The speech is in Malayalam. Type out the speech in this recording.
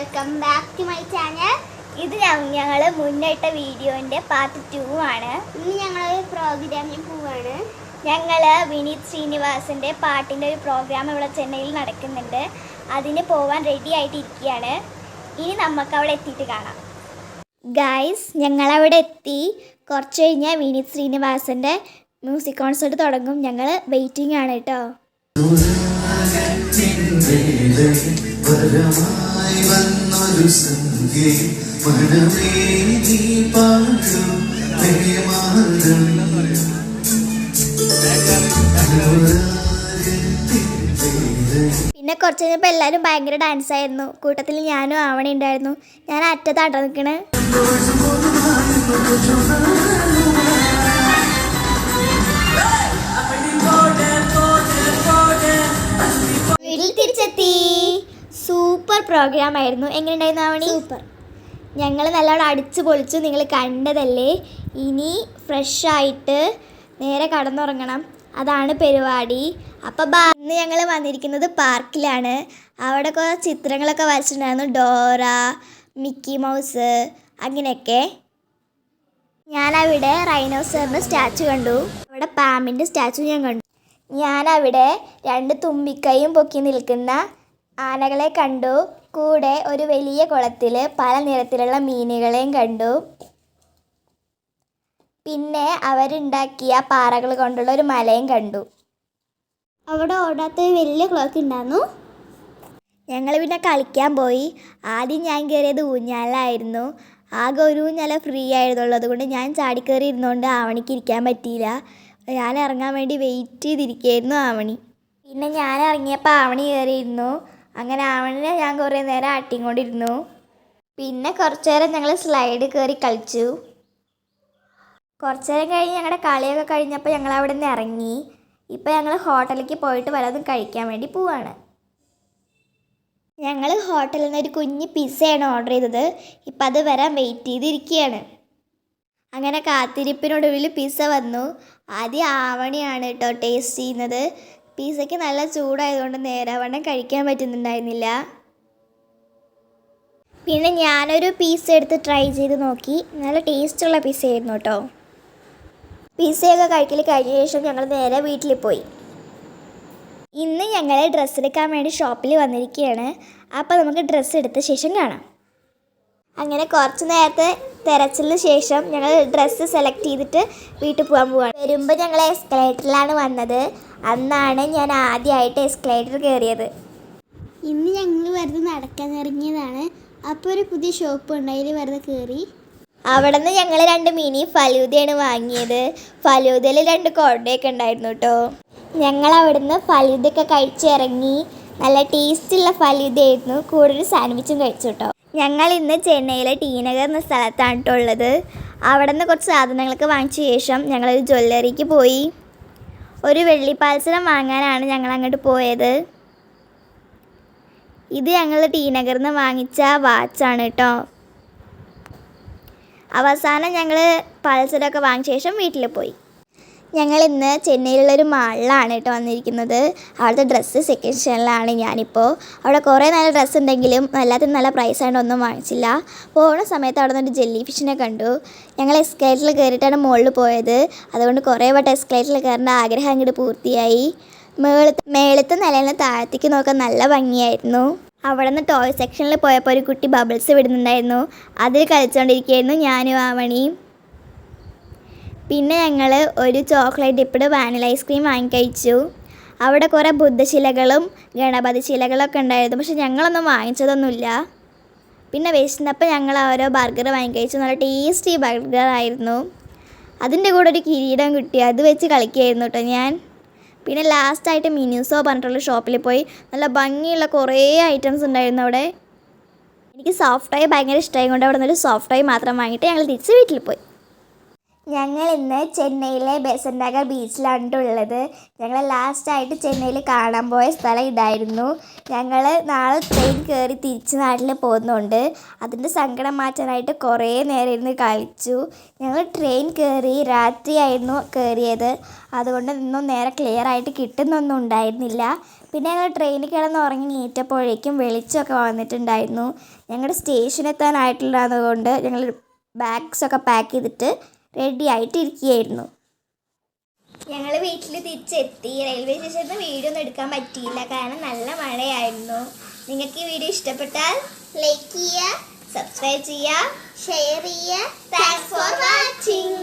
Welcome back to my channel. ഇത് ഞങ്ങൾ മുന്നിട്ട വീഡിയോൻ്റെ പാർട്ട് 2 ആണ്. ഇന്ന് ഞങ്ങൾ പ്രോഗ്രാമിന് പോവാണ്. ഞങ്ങൾ വിനീത് ശ്രീനിവാസൻ്റെ പാട്ടിൻ്റെ ഒരു പ്രോഗ്രാം ഇവിടെ ചെന്നൈയിൽ നടക്കുന്നുണ്ട്. അതിന് പോവാൻ റെഡി ആയിട്ടിരിക്കുകയാണ്. ഇനി നമുക്ക് അവിടെ എത്തിയിട്ട് കാണാം. ഗൈസ്, ഞങ്ങളവിടെ എത്തി. കുറച്ച് കഴിഞ്ഞാൽ വിനീത് ശ്രീനിവാസൻ്റെ മ്യൂസിക് കോൺസേർട്ട് തുടങ്ങും. ഞങ്ങൾ വെയിറ്റിംഗ് ആണ് കേട്ടോ. പിന്നെ കുറച്ച് കഴിഞ്ഞപ്പോൾ എല്ലാവരും ഭയങ്കര ഡാൻസ് ആയിരുന്നു. കൂട്ടത്തിൽ ഞാനും ആവണി ഉണ്ടായിരുന്നു. ഞാൻ അറ്റത്താട്ടോ നിൽക്കണേ. വീട്ടിൽ തിരിച്ചെത്തി. സൂപ്പർ പ്രോഗ്രാം ആയിരുന്നു. എങ്ങനെയുണ്ടായിരുന്നു ആവണി? സൂപ്പർ. ഞങ്ങൾ നല്ലോണം അടിച്ചു പൊളിച്ചു. നിങ്ങൾ കണ്ടതല്ലേ. ഇനി ഫ്രഷായിട്ട് നേരെ കടന്നുറങ്ങണം. അതാണ് പരിപാടി. അപ്പോൾ ഇന്ന് ഞങ്ങൾ വന്നിരിക്കുന്നത് പാർക്കിലാണ്. അവിടെ കുറേ ചിത്രങ്ങളൊക്കെ വരച്ചിട്ടുണ്ടായിരുന്നു. ഡോറ, മിക്കി മൗസ്, അങ്ങനെയൊക്കെ. ഞാനവിടെ റൈനോസറിൻ്റെ സ്റ്റാച്ചു കണ്ടു. അവിടെ പാമ്പിൻ്റെ സ്റ്റാച്ചു ഞാൻ കണ്ടു. ഞാനവിടെ 2 തുമ്പിക്കൈയും പൊക്കി നിൽക്കുന്ന ആനകളെ കണ്ടു. കൂടെ ഒരു വലിയ കുളത്തിൽ പല നിറത്തിലുള്ള മീനുകളെയും കണ്ടു. പിന്നെ അവരുണ്ടാക്കിയ പാറകൾ കൊണ്ടുള്ള ഒരു മലയും കണ്ടു. അവിടെ ഓടാത്ത വലിയ ക്ലോക്ക് ഉണ്ടായിരുന്നു. ഞങ്ങൾ പിന്നെ കളിക്കാൻ പോയി. ആദ്യം ഞാൻ കയറിയത് ഊഞ്ഞാലായിരുന്നു. ആകെ ഒരു ഊഞ്ഞാല ഫ്രീ ആയിരുന്നുള്ളൂ. അതുകൊണ്ട് ഞാൻ ചാടിക്കയറി ഇരുന്നുകൊണ്ട് ആവണിക്ക് ഇരിക്കാൻ പറ്റിയില്ല. ഞാൻ ഇറങ്ങാൻ വേണ്ടി വെയിറ്റ് ചെയ്തിരിക്കുകയായിരുന്നു ആവണി. പിന്നെ ഞാൻ ഇറങ്ങിയപ്പോൾ ആവണി കയറിയിരുന്നു. അങ്ങനെ ആവണിനെ ഞാൻ കുറേ നേരം ആട്ടിക്കൊണ്ടിരുന്നു. പിന്നെ കുറച്ച് നേരം ഞങ്ങൾ സ്ലൈഡ് കയറി കളിച്ചു. കുറച്ച് നേരം കഴിഞ്ഞ് ഞങ്ങളുടെ കളിയൊക്കെ കഴിഞ്ഞപ്പോൾ ഞങ്ങൾ അവിടെ നിന്ന് ഇറങ്ങി. ഇപ്പോൾ ഞങ്ങൾ ഹോട്ടലിലേക്ക് പോയിട്ട് വല്ലതും കഴിക്കാൻ വേണ്ടി പോവാണ്. ഞങ്ങൾ ഹോട്ടലിൽ നിന്ന് ഒരു കുഞ്ഞ് പിസ്സയാണ് ഓർഡർ ചെയ്തത്. ഇപ്പം അത് വരാൻ വെയിറ്റ് ചെയ്തിരിക്കുകയാണ്. അങ്ങനെ കാത്തിരിപ്പിനൊടുവിൽ പിസ്സ വന്നു. ആദ്യം ആവണിയാണ് കേട്ടോ ടേസ്റ്റ് ചെയ്യുന്നത്. പിസ്സയ്ക്ക് നല്ല ചൂടായതുകൊണ്ട് നേരാവണ്ണം കഴിക്കാൻ പറ്റുന്നുണ്ടായിരുന്നില്ല. പിന്നെ ഞാനൊരു പീസ് എടുത്ത് ട്രൈ ചെയ്ത് നോക്കി. നല്ല ടേസ്റ്റുള്ള പിസ്സയായിരുന്നു കേട്ടോ. പിസ്സയൊക്കെ കഴിക്കൽ കഴിഞ്ഞ ശേഷം ഞങ്ങൾ നേരെ വീട്ടിൽ പോയി. ഇന്ന് ഞങ്ങൾ ഡ്രസ്സ് എടുക്കാൻ വേണ്ടി ഷോപ്പിൽ വന്നിരിക്കുകയാണ്. അപ്പോൾ നമുക്ക് ഡ്രസ്സ് എടുത്ത ശേഷം കാണാം. അങ്ങനെ കുറച്ച് നേരത്തെ തിരച്ചിലിന് ശേഷം ഞങ്ങൾ ഡ്രസ്സ് സെലക്ട് ചെയ്തിട്ട് വീട്ടിൽ പോകാൻ പോവാണ്. വരുമ്പോൾ ഞങ്ങൾ എസ്കലേറ്ററിലാണ് വന്നത്. അന്നാണ് ഞാൻ ആദ്യമായിട്ട് എസ്കലേറ്റർ കയറിയത്. ഇന്ന് ഞങ്ങൾ വെറുതെ നടക്കാൻ ഇറങ്ങിയതാണ്. അപ്പോൾ ഒരു പുതിയ ഷോപ്പ് ഉണ്ട്, അതിൽ വെറുതെ കയറി. അവിടെ നിന്ന് ഞങ്ങൾ 2 മിനി ഫലൂദയാണ് വാങ്ങിയത്. ഫലൂദയിൽ 2 കൊടയൊക്കെ ഉണ്ടായിരുന്നു കേട്ടോ. ഞങ്ങൾ അവിടുന്ന് ഫലൂദയൊക്കെ കഴിച്ചിറങ്ങി. നല്ല ടേസ്റ്റുള്ള ഫലൂദയായിരുന്നു. കൂടെ ഒരു സാൻഡ്വിച്ചും കഴിച്ചു കേട്ടോ. ഞങ്ങൾ ഇന്ന് ചെന്നൈയിലെ ടി നഗർ എന്ന സ്ഥലത്താണ് കേട്ടോ ഉള്ളത്. അവിടെ നിന്ന് കുറച്ച് സാധനങ്ങളൊക്കെ വാങ്ങിച്ച ശേഷം ഞങ്ങളൊരു ജ്വല്ലറിക്ക് പോയി. ഒരു വെള്ളിപ്പാൽസരം വാങ്ങാനാണ് ഞങ്ങൾ അങ്ങോട്ട് പോയത്. ഇത് ഞങ്ങൾ ടി നഗറിൽ നിന്ന് വാങ്ങിച്ച വാച്ചാണ് കേട്ടോ. അവസാനം ഞങ്ങൾ പാൽസരമൊക്കെ വാങ്ങിച്ച ശേഷം വീട്ടിൽ പോയി. ഞങ്ങൾ ഇന്ന് ചെന്നൈയിലുള്ളൊരു മാളിലാണ് കേട്ടോ വന്നിരിക്കുന്നത്. അവിടുത്തെ ഡ്രസ്സ് സെക്കൻഡ് ഞാനിപ്പോൾ. അവിടെ കുറേ നല്ല ഡ്രസ്സ് ഉണ്ടെങ്കിലും എല്ലാത്തിനും നല്ല പ്രൈസായിട്ട് ഒന്നും വാങ്ങിച്ചില്ല. പോകുന്ന സമയത്ത് അവിടെ നിന്നൊരു ജെല്ലി ഫിഷിനെ കണ്ടു. ഞങ്ങൾ എസ്കലേറ്ററിൽ കയറിയിട്ടാണ് മുകളിൽ പോയത്. അതുകൊണ്ട് കുറേ വട്ടം എസ്കലേറ്ററിൽ കയറേണ്ട ആഗ്രഹം അങ്ങോട്ട് പൂർത്തിയായി. മേളത്തെ നിലയിൽ നിന്ന് താഴത്തേക്ക് നോക്കാൻ നല്ല ഭംഗിയായിരുന്നു. അവിടെ നിന്ന് ടോയ് സെക്ഷനിൽ പോയപ്പോൾ ഒരു കുട്ടി ബബിൾസ് വിടുന്നുണ്ടായിരുന്നു. അതിൽ കളിച്ചുകൊണ്ടിരിക്കുകയായിരുന്നു ഞാനും ആവണിയും. പിന്നെ ഞങ്ങൾ ഒരു ചോക്ലേറ്റ് ഡിപ്പ്ഡ് വാനില ഐസ്ക്രീം വാങ്ങിക്കഴിച്ചു. അവിടെ കുറേ ബുദ്ധശിലകളും ഗണപതി ശിലകളൊക്കെ ഉണ്ടായിരുന്നു. പക്ഷെ ഞങ്ങളൊന്നും വാങ്ങിച്ചതൊന്നുമില്ല. പിന്നെ വിശന്നപ്പോൾ ഞങ്ങൾ ഓരോ ബർഗർ വാങ്ങിക്കഴിച്ചു. നല്ല ടേസ്റ്റി ബർഗറായിരുന്നു. അതിൻ്റെ കൂടെ ഒരു കിരീടം കിട്ടി. അത് വെച്ച് കളിക്കുകയായിരുന്നു കേട്ടോ ഞാൻ. പിന്നെ ലാസ്റ്റായിട്ട് മിനിസോ പറഞ്ഞിട്ടുള്ള ഷോപ്പിൽ പോയി. നല്ല ഭംഗിയുള്ള കുറേ ഐറ്റംസ് ഉണ്ടായിരുന്നു അവിടെ. എനിക്ക് സോഫ്റ്റ് ടോയ് ഭയങ്കര ഇഷ്ടമായി കൊണ്ട് അവിടെ നിന്നൊരു സോഫ്റ്റ് ടോയ് മാത്രം വാങ്ങിയിട്ട് ഞങ്ങൾ തിരിച്ച് വീട്ടിൽ പോയി. ഞങ്ങൾ ഇന്ന് ചെന്നൈയിലെ ബെസന്റ് നഗർ ബീച്ചിലാണ് ഉള്ളത്. ഞങ്ങൾ ലാസ്റ്റായിട്ട് ചെന്നൈയിൽ കാണാൻ പോയ സ്ഥലം ഇതായിരുന്നു. ഞങ്ങൾ നാളെ ട്രെയിൻ കയറി തിരിച്ച് നാട്ടിൽ പോകുന്നുണ്ട്. അതിൻ്റെ സങ്കടം മാറ്റാനായിട്ട് കുറേ നേരം ഇരുന്ന് കളിച്ചു. ഞങ്ങൾ ട്രെയിൻ കയറി രാത്രിയായിരുന്നു കയറിയത്. അതുകൊണ്ട് ഇന്നും നേരെ ക്ലിയർ ആയിട്ട് കിട്ടുന്നൊന്നും ഉണ്ടായിരുന്നില്ല. പിന്നെ ഞങ്ങൾ ട്രെയിനിൽ കിടന്ന് ഉറങ്ങി നീറ്റപ്പോഴേക്കും വെളിച്ചമൊക്കെ വന്നിട്ടുണ്ടായിരുന്നു. ഞങ്ങളുടെ സ്റ്റേഷൻ എത്താനായിട്ടുള്ളതുകൊണ്ട് ഞങ്ങൾ ബാഗ്സൊക്കെ പാക്ക് ചെയ്തിട്ട് റെഡി ആയിട്ട് ഇരിക്കുകയായിരുന്നു. ഞങ്ങൾ വീട്ടിൽ തിരിച്ചെത്തി. റെയിൽവേ സ്റ്റേഷനിൽ നിന്ന് വീഡിയോ ഒന്നും എടുക്കാൻ പറ്റിയില്ല, കാരണം നല്ല മഴയായിരുന്നു. നിങ്ങൾക്ക് ഈ വീഡിയോ ഇഷ്ടപ്പെട്ടാൽ ലൈക്ക് ചെയ്യുക, സബ്സ്ക്രൈബ് ചെയ്യുക, ഷെയർ ചെയ്യുക. Thanks for watching.